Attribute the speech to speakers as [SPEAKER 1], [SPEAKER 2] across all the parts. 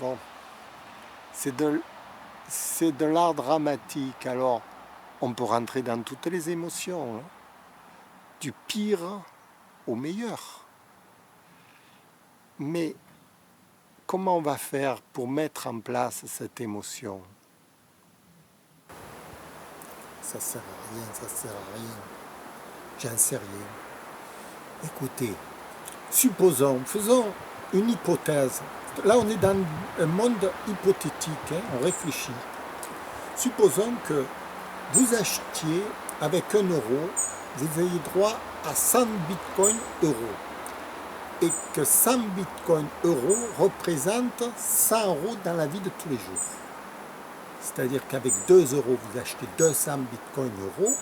[SPEAKER 1] Bon, c'est de l'art dramatique, alors on peut rentrer dans toutes les émotions, hein, du pire au meilleur. Mais comment on va faire pour mettre en place cette émotion? Ça sert à rien, ça sert à rien. J'en sais rien. Écoutez, faisons une hypothèse. Là, on est dans un monde hypothétique, hein, on réfléchit. Supposons que vous achetiez avec 1 euro, vous ayez droit à 100 bitcoins euros. Et que 100 bitcoins euros représentent 100 euros dans la vie de tous les jours. C'est-à-dire qu'avec 2 euros, vous achetez 200 bitcoins euros.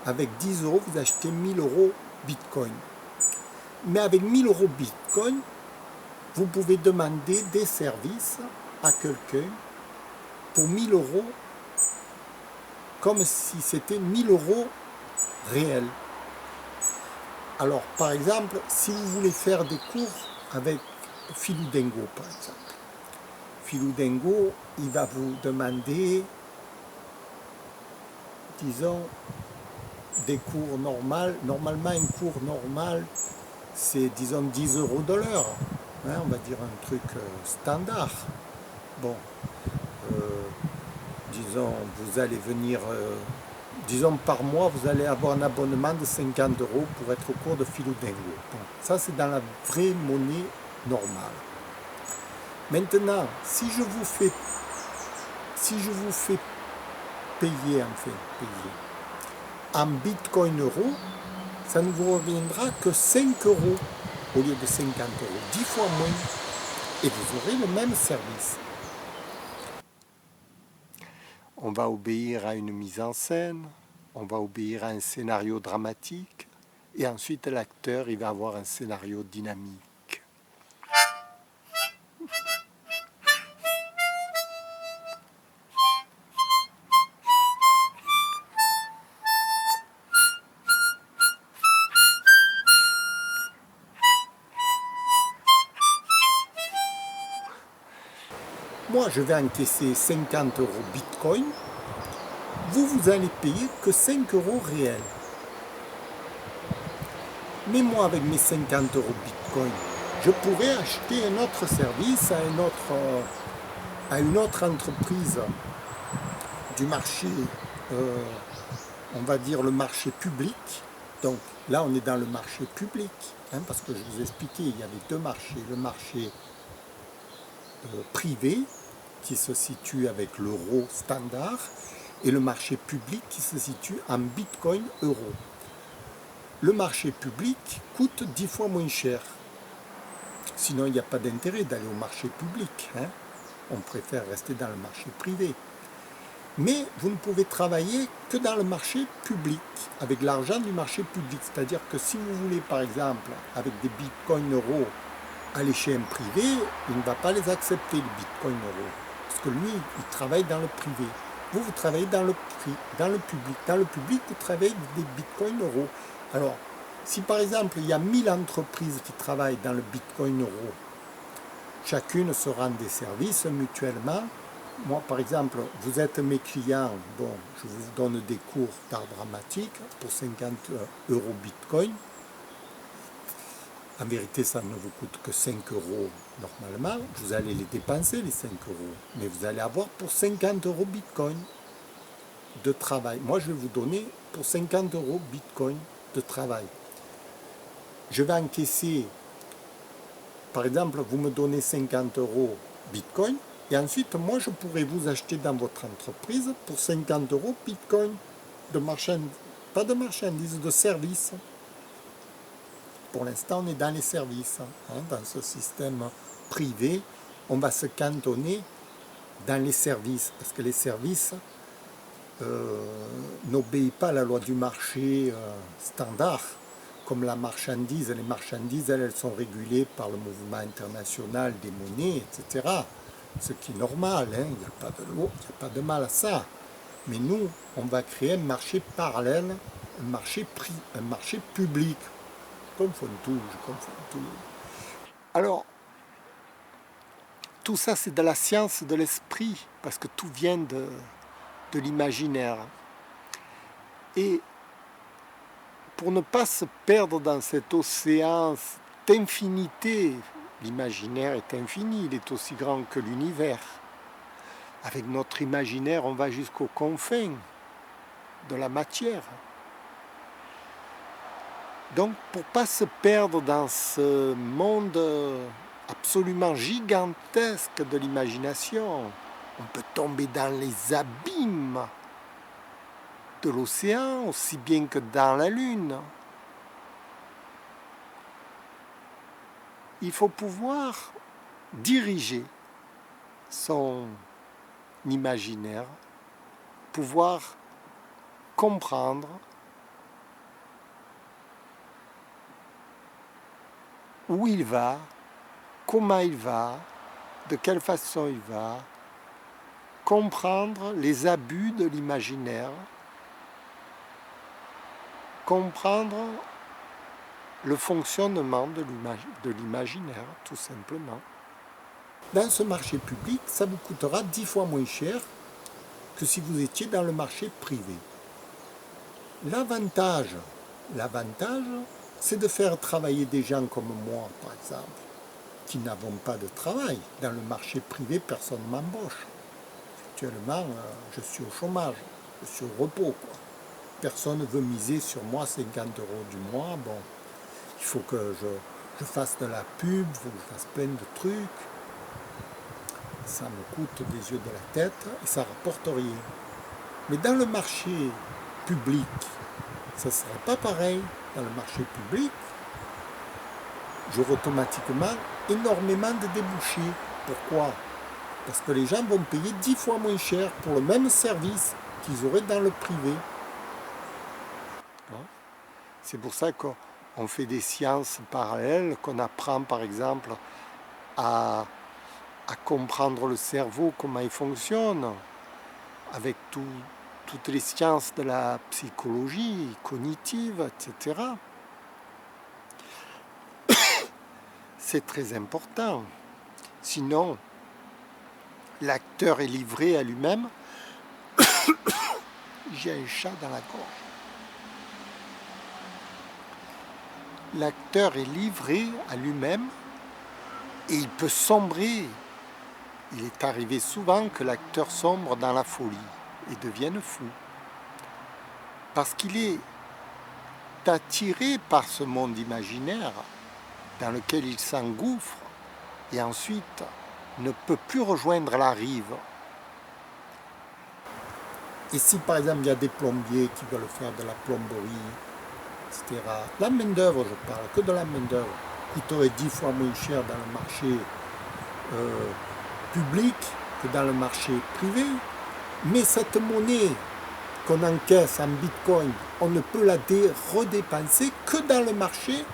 [SPEAKER 1] Avec 10 euros, vous achetez 1000 euros bitcoin. Mais avec 1000 euros bitcoin, vous pouvez demander des services à quelqu'un pour 1000 euros, comme si c'était 1000 euros réels. Alors, par exemple, si vous voulez faire des cours avec Philou Dengo, par exemple, Philou Dengo, il va vous demander, disons, des cours normaux. Normalement, un cours normal, c'est, disons, 10 euros de l'heure. Hein, on va dire un truc standard. Bon, disons, vous allez venir, disons, par mois, vous allez avoir un abonnement de 50 euros pour être au cours de Philou Dengo. Bon, ça, c'est dans la vraie monnaie normale. Maintenant, si je vous fais payer, en bitcoin euros, ça ne vous reviendra que 5 euros au lieu de 50 euros, 10 fois moins. Et vous aurez le même service. On va obéir à une mise en scène, on va obéir à un scénario dramatique, et ensuite l'acteur, il va avoir un scénario dynamique. Moi, je vais encaisser 50 euros bitcoin, vous allez payer que 5 euros réels. Mais moi, avec mes 50 euros bitcoin, je pourrais acheter un autre service à une autre entreprise du marché, on va dire le marché public. Donc là, on est dans le marché public, hein, parce que je vous expliquais, il y avait deux marchés. Le marché privé, qui se situe avec l'euro standard, et le marché public qui se situe en bitcoin euro. Le marché public coûte 10 fois moins cher. Sinon, il n'y a pas d'intérêt d'aller au marché public, hein. On préfère rester dans le marché privé. Mais vous ne pouvez travailler que dans le marché public, avec l'argent du marché public. C'est-à-dire que si vous voulez, par exemple, avec des bitcoins euros, aller chez un privé, il ne va pas les accepter, les bitcoins euros. Parce que lui, il travaille dans le privé. Vous travaillez dans le public. Dans le public, vous travaillez avec des bitcoins euros. Alors, si par exemple, il y a 1000 entreprises qui travaillent dans le bitcoin euro, chacune se rend des services mutuellement. Moi, par exemple, vous êtes mes clients, bon, je vous donne des cours d'art dramatique pour 50 euros bitcoin. En vérité, ça ne vous coûte que 5 euros normalement. Vous allez les dépenser, les 5 euros. Mais vous allez avoir pour 50 euros bitcoin de travail. Moi, je vais vous donner pour 50 euros bitcoin de travail. Je vais encaisser, par exemple, vous me donnez 50 euros bitcoin. Et ensuite, moi, je pourrais vous acheter dans votre entreprise pour 50 euros bitcoin de marchandises, pas de marchandises, de services. Pour l'instant, on est dans les services. Hein, dans ce système privé, on va se cantonner dans les services. Parce que les services n'obéissent pas à la loi du marché standard. Comme la marchandise. Les marchandises, elles sont régulées par le mouvement international des monnaies, etc. Ce qui est normal, hein, il n'y a pas de loi, il n'y a pas de mal à ça. Mais nous, on va créer un marché parallèle, un marché public. Je confonds tout. Alors, tout ça c'est de la science de l'esprit, parce que tout vient de l'imaginaire. Et pour ne pas se perdre dans cet océan d'infinité, l'imaginaire est infini, il est aussi grand que l'univers. Avec notre imaginaire, on va jusqu'aux confins de la matière. Donc, pour ne pas se perdre dans ce monde absolument gigantesque de l'imagination, on peut tomber dans les abîmes de l'océan, aussi bien que dans la Lune. Il faut pouvoir diriger son imaginaire, pouvoir comprendre où il va, comment il va, de quelle façon il va, comprendre les abus de l'imaginaire, comprendre le fonctionnement de l'imaginaire, tout simplement. Dans ce marché public, ça vous coûtera 10 fois moins cher que si vous étiez dans le marché privé. L'avantage, c'est de faire travailler des gens comme moi, par exemple, qui n'avons pas de travail. Dans le marché privé, personne ne m'embauche. Actuellement, je suis au chômage, je suis au repos, quoi. Personne ne veut miser sur moi 50 € du mois. Bon, il faut que je fasse de la pub, il faut que je fasse plein de trucs. Ça me coûte des yeux de la tête et ça ne rapporte rien. Mais dans le marché public, ça ne serait pas pareil. Dans le marché public, j'aurai automatiquement énormément de débouchés. Pourquoi? Parce que les gens vont payer 10 fois moins cher pour le même service qu'ils auraient dans le privé. C'est pour ça qu'on fait des sciences parallèles, qu'on apprend par exemple à comprendre le cerveau, comment il fonctionne, avec toutes les sciences de la psychologie cognitive, etc. C'est très important. Sinon, l'acteur est livré à lui-même. J'ai un chat dans la gorge. L'acteur est livré à lui-même et il peut sombrer. Il est arrivé souvent que l'acteur sombre dans la folie et devienne fou. Parce qu'il est attiré par ce monde imaginaire dans lequel il s'engouffre et ensuite ne peut plus rejoindre la rive. Et si par exemple il y a des plombiers qui veulent faire de la plomberie, etc., la main-d'œuvre, je parle que de la main-d'œuvre, coûterait 10 fois moins cher dans le marché public que dans le marché privé. Mais cette monnaie qu'on encaisse en bitcoin, on ne peut la redépenser que dans le marché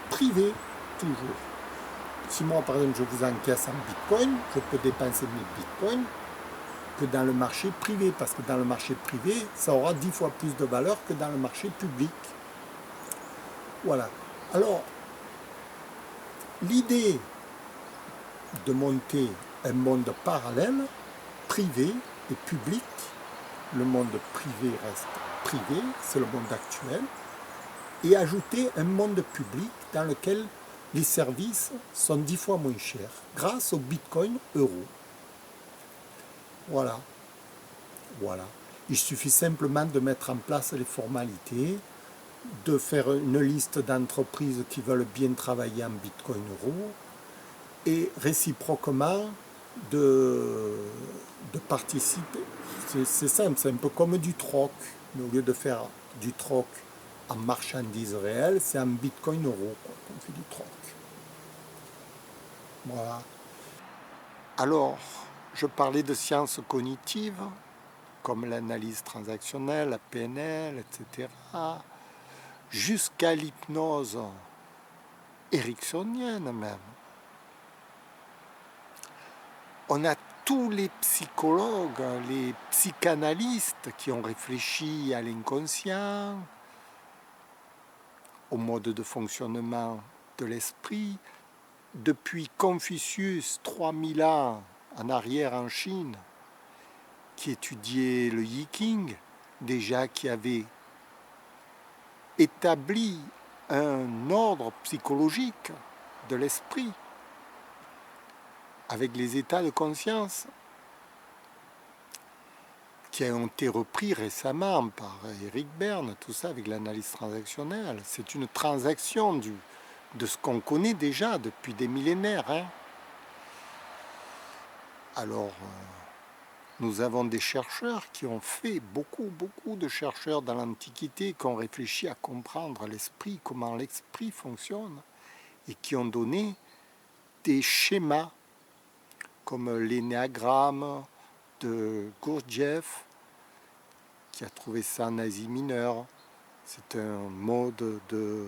[SPEAKER 1] privé, toujours. Si moi, par exemple, je vous encaisse en bitcoin, je peux dépenser mes bitcoins que dans le marché privé, parce que dans le marché privé, ça aura 10 fois plus de valeur que dans le marché public. Voilà. Alors, l'idée de monter un monde parallèle, privé et public, le monde privé reste privé, c'est le monde actuel, et ajouter un monde public dans lequel les services sont 10 fois moins chers, grâce au Bitcoin euro. Voilà. Il suffit simplement de mettre en place les formalités, de faire une liste d'entreprises qui veulent bien travailler en Bitcoin euro, et réciproquement de participer. C'est simple, c'est un peu comme du troc. Mais au lieu de faire du troc en marchandises réelles, c'est en bitcoin euro qu'on fait du troc. Voilà. Alors, je parlais de sciences cognitives, comme l'analyse transactionnelle, la PNL, etc., jusqu'à l'hypnose ericksonienne même. On a tous les psychologues, les psychanalystes qui ont réfléchi à l'inconscient, au mode de fonctionnement de l'esprit, depuis Confucius, 3000 ans en arrière en Chine, qui étudiait le Yi King, déjà qui avait établi un ordre psychologique de l'esprit avec les états de conscience qui ont été repris récemment par Eric Berne, tout ça avec l'analyse transactionnelle. C'est une transaction de ce qu'on connaît déjà depuis des millénaires. Alors, nous avons des chercheurs qui ont fait, beaucoup de chercheurs dans l'Antiquité, qui ont réfléchi à comprendre l'esprit, comment l'esprit fonctionne, et qui ont donné des schémas, comme l'énéagramme de Gurdjieff, qui a trouvé ça en Asie mineure. C'est un mode de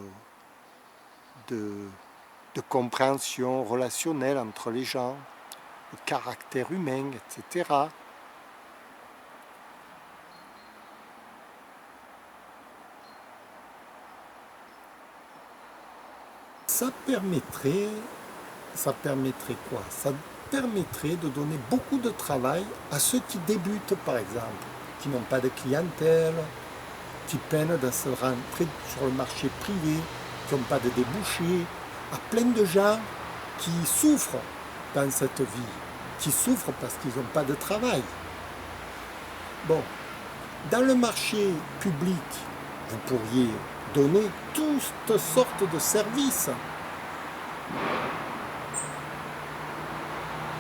[SPEAKER 1] compréhension relationnelle entre les gens, le caractère humain, etc. Ça permettrait quoi? Ça permettrait de donner beaucoup de travail à ceux qui débutent, par exemple, qui n'ont pas de clientèle, qui peinent à se rentrer sur le marché privé, qui n'ont pas de débouchés, à plein de gens qui souffrent dans cette vie, qui souffrent parce qu'ils n'ont pas de travail. Bon, dans le marché public, vous pourriez donner toutes sortes de services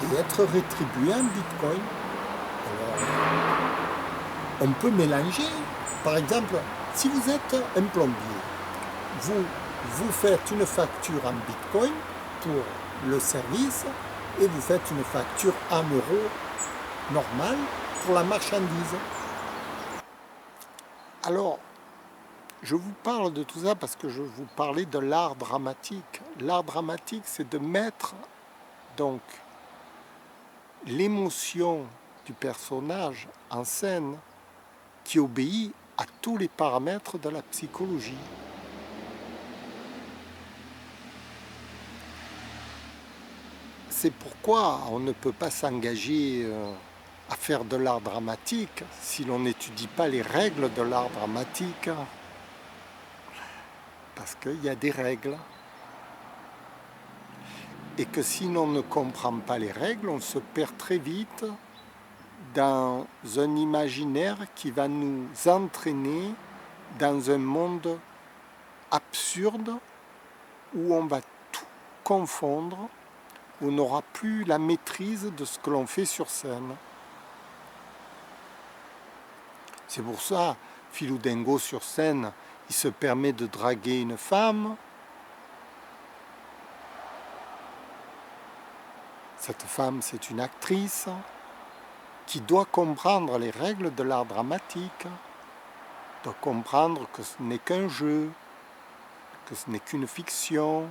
[SPEAKER 1] et être rétribué en bitcoin. Alors, on peut mélanger. Par exemple, si vous êtes un plombier, vous faites une facture en bitcoin pour le service et vous faites une facture en euros normale pour la marchandise. Alors, je vous parle de tout ça parce que je vous parlais de l'art dramatique. L'art dramatique, c'est de mettre donc l'émotion du personnage en scène qui obéit à tous les paramètres de la psychologie. C'est pourquoi on ne peut pas s'engager à faire de l'art dramatique si l'on n'étudie pas les règles de l'art dramatique. Parce qu'il y a des règles. Et que si l'on ne comprend pas les règles, on se perd très vite dans un imaginaire qui va nous entraîner dans un monde absurde où on va tout confondre, où on n'aura plus la maîtrise de ce que l'on fait sur scène. C'est pour ça, Philou-Dingo sur scène, il se permet de draguer une femme. Cette femme, c'est une actrice qui doit comprendre les règles de l'art dramatique, doit comprendre que ce n'est qu'un jeu, que ce n'est qu'une fiction,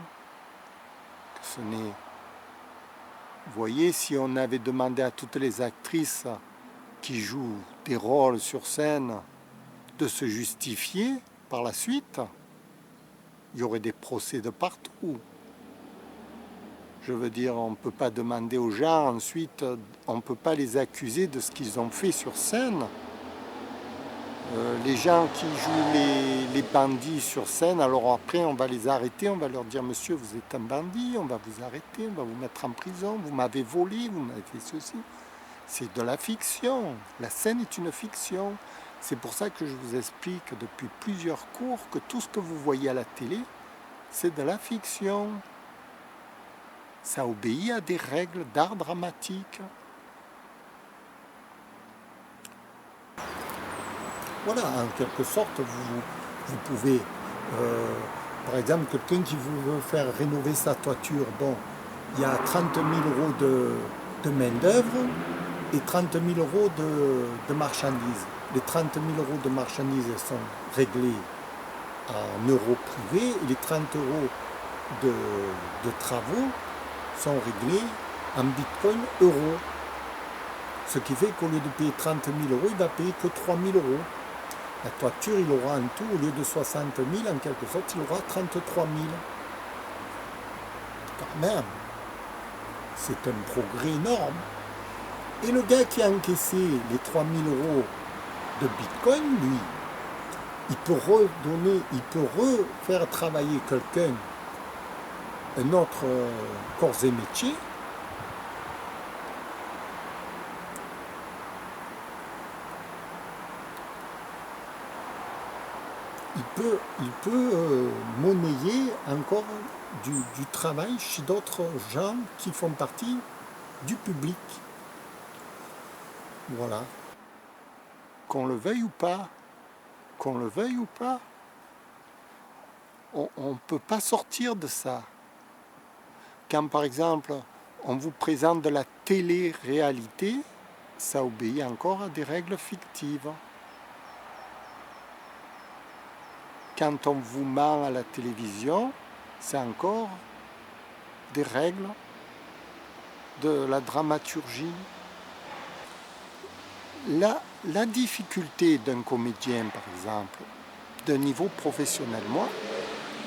[SPEAKER 1] que ce n'est... Vous voyez, si on avait demandé à toutes les actrices qui jouent des rôles sur scène de se justifier par la suite, il y aurait des procès de partout. Je veux dire, on ne peut pas demander aux gens, ensuite, on ne peut pas les accuser de ce qu'ils ont fait sur scène. Les gens qui jouent les bandits sur scène, alors après, on va les arrêter, on va leur dire « Monsieur, vous êtes un bandit, on va vous arrêter, on va vous mettre en prison, vous m'avez volé, vous m'avez fait ceci. » C'est de la fiction. La scène est une fiction. C'est pour ça que je vous explique depuis plusieurs cours que tout ce que vous voyez à la télé, c'est de la fiction. Ça obéit à des règles d'art dramatique. Voilà, en quelque sorte, vous pouvez, par exemple, quelqu'un qui veut faire rénover sa toiture, bon, il y a 30 000 € de main-d'œuvre et 30 000 € de marchandises. Les 30 000 € de marchandises sont réglés en euros privés et les 30 € de travaux sont réglés en bitcoin euros. Ce qui fait qu'au lieu de payer 30 000 €, il va payer que 3 000 €. La toiture, il aura en tout, au lieu de 60 000, en quelque sorte, il aura 33 000. Quand même. c'est un progrès énorme. Et le gars qui a encaissé les 3000 euros de Bitcoin, lui, il peut redonner, il peut refaire travailler quelqu'un, un autre corps et métier, il peut monnayer encore du travail chez d'autres gens qui font partie du public. Voilà. Qu'on le veuille ou pas, qu'on le veuille ou pas, on ne peut pas sortir de ça. Quand par exemple on vous présente de la télé-réalité, ça obéit encore à des règles fictives. Quand on vous ment à la télévision, c'est encore des règles de la dramaturgie. La difficulté d'un comédien, par exemple, d'un niveau professionnel, moi,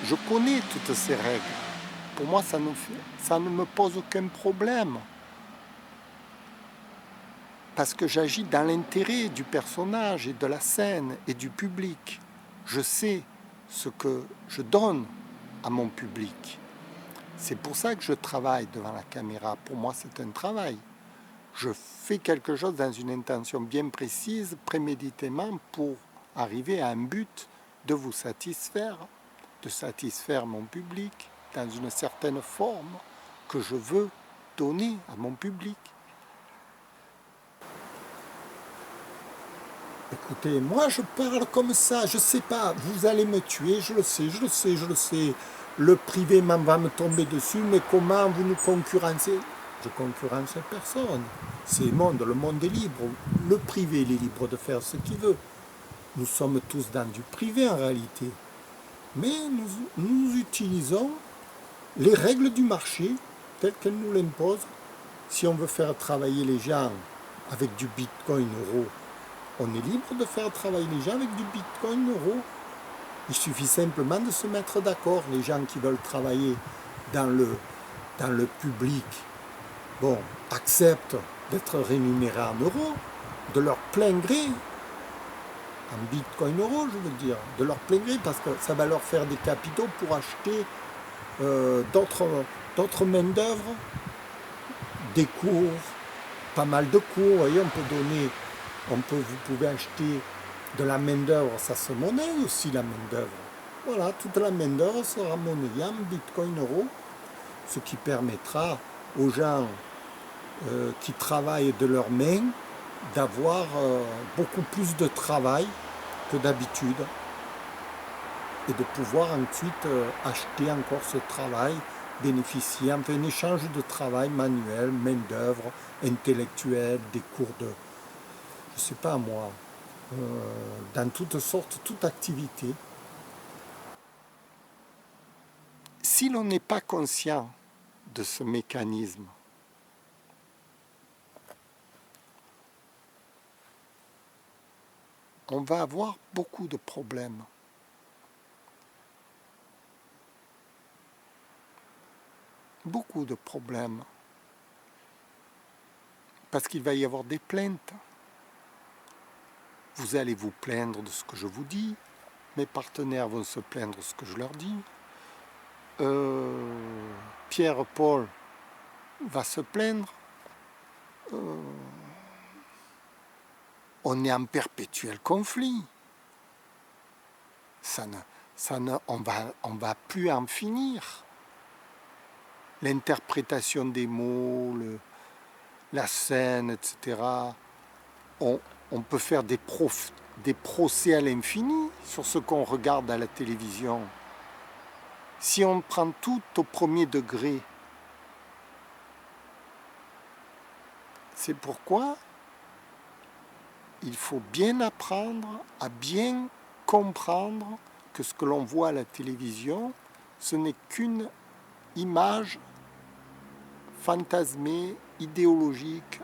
[SPEAKER 1] je connais toutes ces règles. Pour moi, ça ne me pose aucun problème. Parce que j'agis dans l'intérêt du personnage et de la scène et du public. Je sais ce que je donne à mon public. C'est pour ça que je travaille devant la caméra. Pour moi, c'est un travail. Je fais quelque chose dans une intention bien précise, préméditément, pour arriver à un but de vous satisfaire, de satisfaire mon public dans une certaine forme que je veux donner à mon public. Écoutez, moi je parle comme ça, je sais pas, vous allez me tuer, je le sais, je le sais, je le sais. Le privé va me tomber dessus, mais comment vous nous concurrencez? Je concurrence personne. C'est le monde est libre. Le privé, il est libre de faire ce qu'il veut. Nous sommes tous dans du privé en réalité. Mais nous utilisons les règles du marché telles qu'elles nous l'imposent. Si on veut faire travailler les gens avec du Bitcoin euro, on est libre de faire travailler les gens avec du Bitcoin euro. Il suffit simplement de se mettre d'accord. Les gens qui veulent travailler dans le public, bon, acceptent d'être rémunérés en euros, de leur plein gré, en Bitcoin euro, je veux dire, de leur plein gré, parce que ça va leur faire des capitaux pour acheter d'autres main-d'œuvre, des cours, pas mal de cours. Vous voyez, vous pouvez acheter de la main-d'œuvre, ça se monnaie aussi la main-d'œuvre. Voilà, toute la main-d'œuvre sera monnayée en Bitcoin euro, ce qui permettra aux gens qui travaillent de leurs mains d'avoir beaucoup plus de travail que d'habitude et de pouvoir ensuite acheter encore ce travail, bénéficier, enfin un échange de travail manuel, main-d'œuvre, intellectuel, des cours de, je sais pas moi, dans toutes sortes, toute activité. Si l'on n'est pas conscient de ce mécanisme, on va avoir beaucoup de problèmes. Beaucoup de problèmes. Parce qu'il va y avoir des plaintes. Vous allez vous plaindre de ce que je vous dis. Mes partenaires vont se plaindre de ce que je leur dis. Pierre-Paul va se plaindre. On est en perpétuel conflit. On va plus en finir. L'interprétation des mots, la scène, etc. On peut faire des procès à l'infini sur ce qu'on regarde à la télévision. Si on prend tout au premier degré, c'est pourquoi il faut bien apprendre à bien comprendre que ce que l'on voit à la télévision, ce n'est qu'une image fantasmée, idéologique,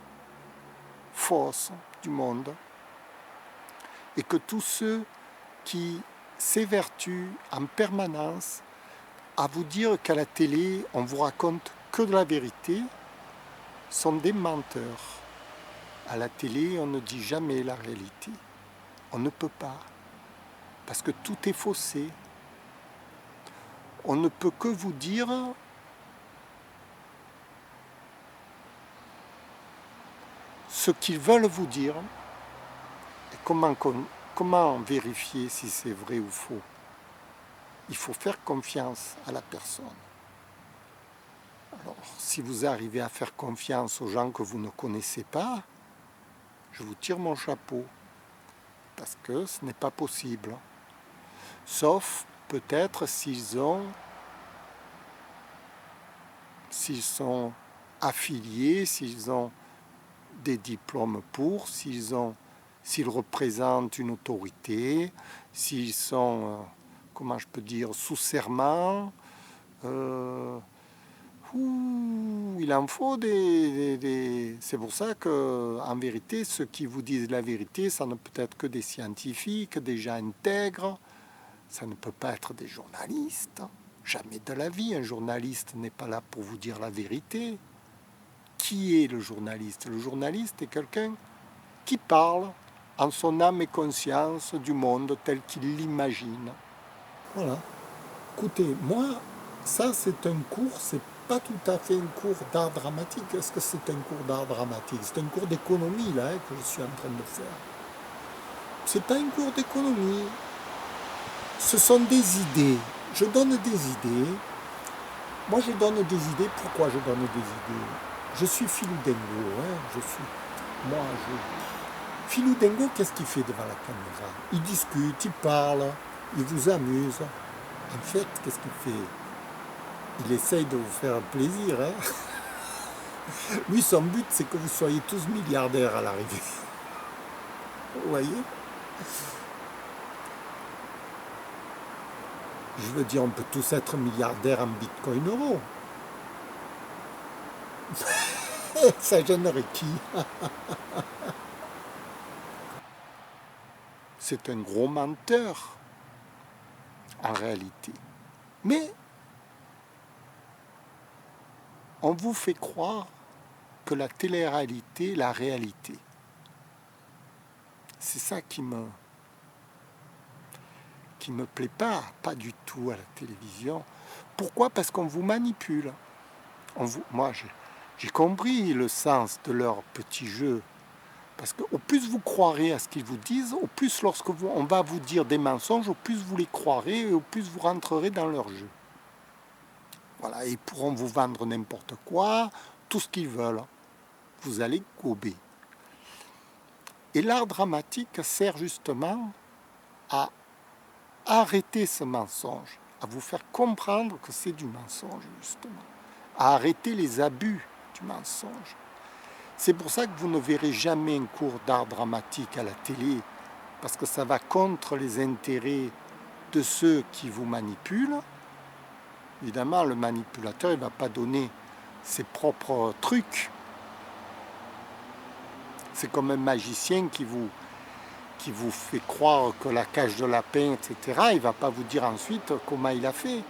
[SPEAKER 1] fausse du monde. Et que tous ceux qui s'évertuent en permanence à vous dire qu'à la télé, on vous raconte que de la vérité, sont des menteurs. À la télé, on ne dit jamais la réalité. On ne peut pas, parce que tout est faussé. On ne peut que vous dire ce qu'ils veulent vous dire. Et comment vérifier si c'est vrai ou faux? Il faut faire confiance à la personne. Alors, si vous arrivez à faire confiance aux gens que vous ne connaissez pas, je vous tire mon chapeau, parce que ce n'est pas possible. Sauf peut-être s'ils sont affiliés, s'ils ont des diplômes s'ils représentent une autorité, s'ils sont, comment je peux dire, sous serment. Il en faut des... C'est pour ça que, en vérité, ceux qui vous disent la vérité, ça ne peut être que des scientifiques, des gens intègres. Ça ne peut pas être des journalistes. Jamais de la vie, un journaliste n'est pas là pour vous dire la vérité. Qui est le journaliste? Le journaliste est quelqu'un qui parle en son âme et conscience du monde tel qu'il l'imagine. Voilà. Écoutez, moi, ça c'est un cours, c'est pas tout à fait un cours d'art dramatique. Est-ce que c'est un cours d'art dramatique? C'est un cours d'économie là que je suis en train de faire. C'est pas un cours d'économie. Ce sont des idées. Je donne des idées. Moi je donne des idées. Pourquoi je donne des idées? Je suis Philou Dengo, Philou Dengo, qu'est-ce qu'il fait devant la caméra? Il discute, il parle, il vous amuse. En fait, qu'est-ce qu'il fait? Il essaye de vous faire plaisir. Lui, son but, c'est que vous soyez tous milliardaires à l'arrivée. Vous voyez? Je veux dire, on peut tous être milliardaires en Bitcoin euro. Ça gênerait qui? C'est un gros menteur, en réalité. Mais on vous fait croire que la télé-réalité est la réalité. C'est ça qui me plaît pas du tout à la télévision. Pourquoi? Parce qu'on vous manipule. Moi, j'ai compris le sens de leur petit jeu. Parce qu'au plus vous croirez à ce qu'ils vous disent, au plus on va vous dire des mensonges, au plus vous les croirez et au plus vous rentrerez dans leur jeu. Voilà, ils pourront vous vendre n'importe quoi, tout ce qu'ils veulent. Vous allez gober. Et l'art dramatique sert justement à arrêter ce mensonge, à vous faire comprendre que c'est du mensonge, justement, à arrêter les abus du mensonge. C'est pour ça que vous ne verrez jamais un cours d'art dramatique à la télé, parce que ça va contre les intérêts de ceux qui vous manipulent. Évidemment, le manipulateur, il ne va pas donner ses propres trucs. C'est comme un magicien qui vous fait croire que la cage de lapin, etc., il ne va pas vous dire ensuite comment il a fait.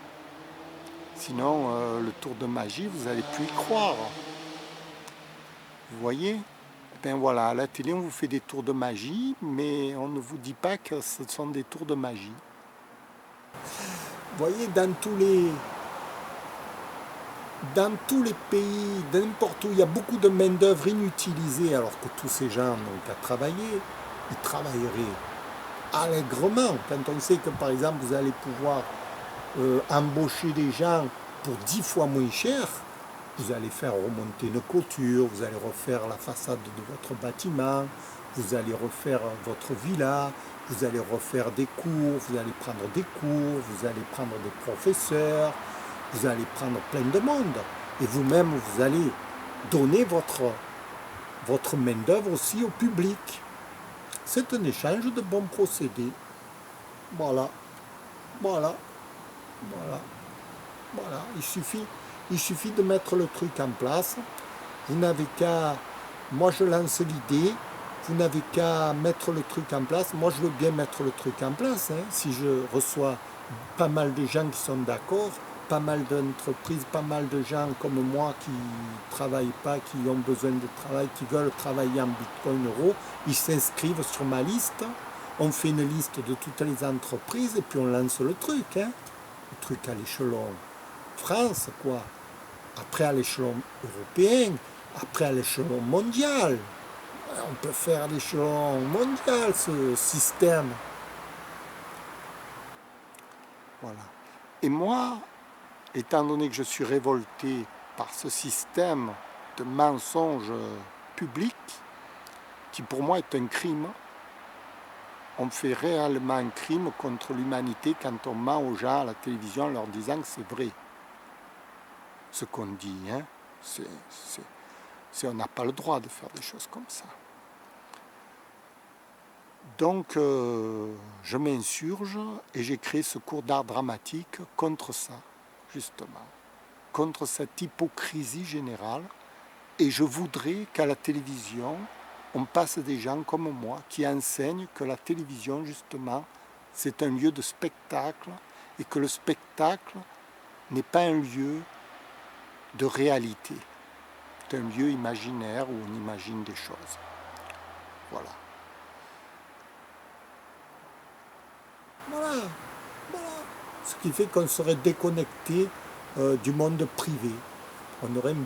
[SPEAKER 1] Sinon, le tour de magie, vous n'allez plus y croire. Vous voyez? Ben voilà, à la télé, on vous fait des tours de magie, mais on ne vous dit pas que ce sont des tours de magie. Vous voyez, dans tous les pays, n'importe où, il y a beaucoup de main-d'œuvre inutilisée, alors que tous ces gens n'ont qu'à travailler. Ils travailleraient allègrement. Quand on sait que, par exemple, vous allez pouvoir embaucher des gens pour 10 fois moins cher, vous allez faire remonter une clôture, vous allez refaire la façade de votre bâtiment, vous allez refaire votre villa, vous allez refaire des cours, vous allez prendre des cours, vous allez prendre des professeurs, vous allez prendre plein de monde. Et vous-même, vous allez donner votre main-d'œuvre aussi au public. C'est un échange de bons procédés. Voilà. Il suffit de mettre le truc en place. Vous n'avez qu'à... Moi, je lance l'idée. Vous n'avez qu'à mettre le truc en place. Moi, je veux bien mettre le truc en place. Si je reçois pas mal de gens qui sont d'accord, pas mal d'entreprises, pas mal de gens comme moi qui ne travaillent pas, qui ont besoin de travail, qui veulent travailler en Bitcoin Euro. Ils s'inscrivent sur ma liste. On fait une liste de toutes les entreprises et puis on lance le truc. Hein. Le truc à l'échelon France, quoi. Après à l'échelon européen, après à l'échelon mondial. On peut faire à l'échelon mondial ce système. Voilà. Et moi, étant donné que je suis révolté par ce système de mensonge public, qui pour moi est un crime, on fait réellement un crime contre l'humanité quand on ment aux gens à la télévision en leur disant que c'est vrai. Ce qu'on dit, hein, on n'a pas le droit de faire des choses comme ça. Donc, je m'insurge et j'ai créé ce cours d'art dramatique contre ça, justement, contre cette hypocrisie générale. Et je voudrais qu'à la télévision, on passe des gens comme moi qui enseignent que la télévision, justement, c'est un lieu de spectacle et que le spectacle n'est pas un lieu de réalité. C'est un lieu imaginaire où on imagine des choses. Voilà. Voilà. Ce qui fait qu'on serait déconnecté du monde privé. On aurait un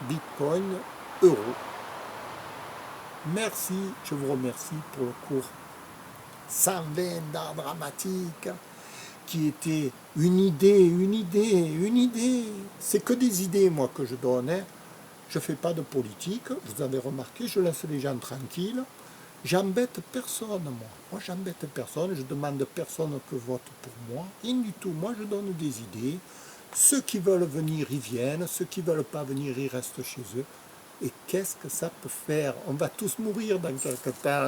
[SPEAKER 1] Bitcoin euro. Merci, je vous remercie pour le cours 120 d'art dramatique, qui était une idée. C'est que des idées, moi, que je donne. Hein. Je ne fais pas de politique, vous avez remarqué, je laisse les gens tranquilles. J'embête personne, moi. Moi, j'embête personne, je demande personne que vote pour moi. Rien du tout. Moi, je donne des idées. Ceux qui veulent venir, ils viennent. Ceux qui ne veulent pas venir, ils restent chez eux. Et qu'est-ce que ça peut faire? On va tous mourir dans quelque temps.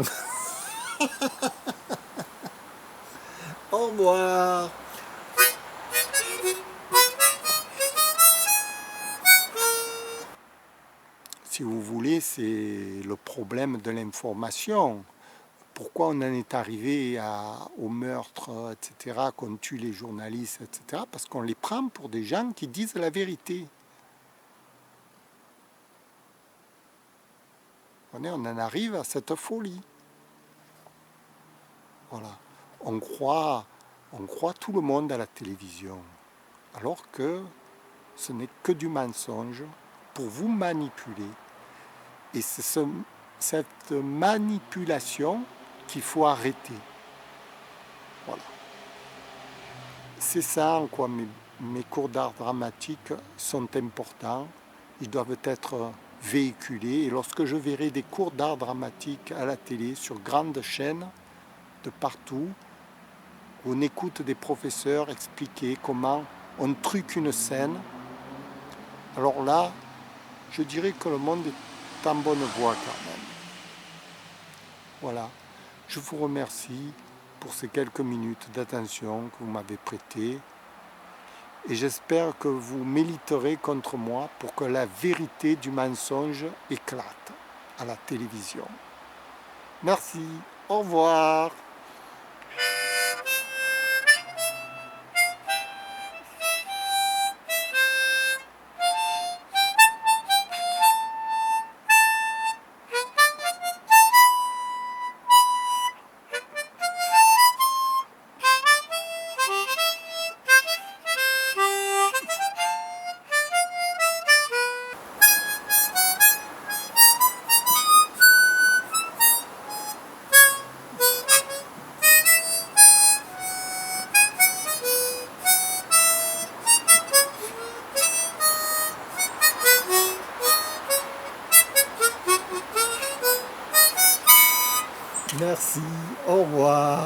[SPEAKER 1] Au revoir. Si vous voulez, c'est le problème de l'information. Pourquoi on en est arrivé au meurtre, etc., qu'on tue les journalistes, etc., parce qu'on les prend pour des gens qui disent la vérité. On en arrive à cette folie. Voilà. On croit tout le monde à la télévision, alors que ce n'est que du mensonge pour vous manipuler. Et c'est cette manipulation qu'il faut arrêter. Voilà. C'est ça en quoi mes cours d'art dramatique sont importants. Ils doivent être véhiculés. Et lorsque je verrai des cours d'art dramatique à la télé, sur grandes chaînes, de partout, où on écoute des professeurs expliquer comment on truque une scène, alors là, je dirais que le monde est en bonne voie quand même. Voilà. Je vous remercie pour ces quelques minutes d'attention que vous m'avez prêtées. Et j'espère que vous militerez contre moi pour que la vérité du mensonge éclate à la télévision. Merci. Au revoir. Merci, au revoir.